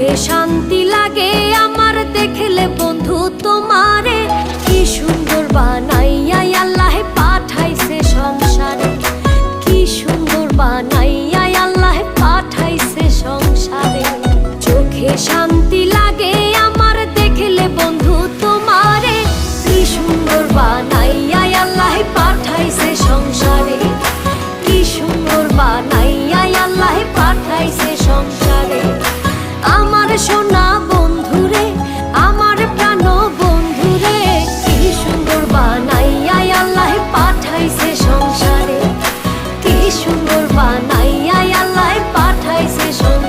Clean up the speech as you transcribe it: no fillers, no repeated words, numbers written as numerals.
চোখে শান্তি লাগে আমার দেখলে বন্ধু তোমারে। কি সুন্দর বানাইয়া আল্লাহ পাঠাইছে সংসারে, কি সুন্দর বানাইয়া আল্লাহ পাঠাইছে সংসারে। চোখে শান্তি লাগে আমার দেখলে বন্ধু তোমারে, কি সুন্দর বানাইয়া আল্লাহ পাঠাইছে সংসারে, কি সুন্দর বানাইয়া আল্লাহ পাঠাইছে সংসারে। আমার সোনা বন্ধুরে, আমার প্রাণ বন্ধুরে, কি সুন্দর বানাইয়া আল্লাহ পাঠাইছে সংসারে, কি সুন্দর বানাইয়া আল্লাহ পাঠাইছে সংসারে।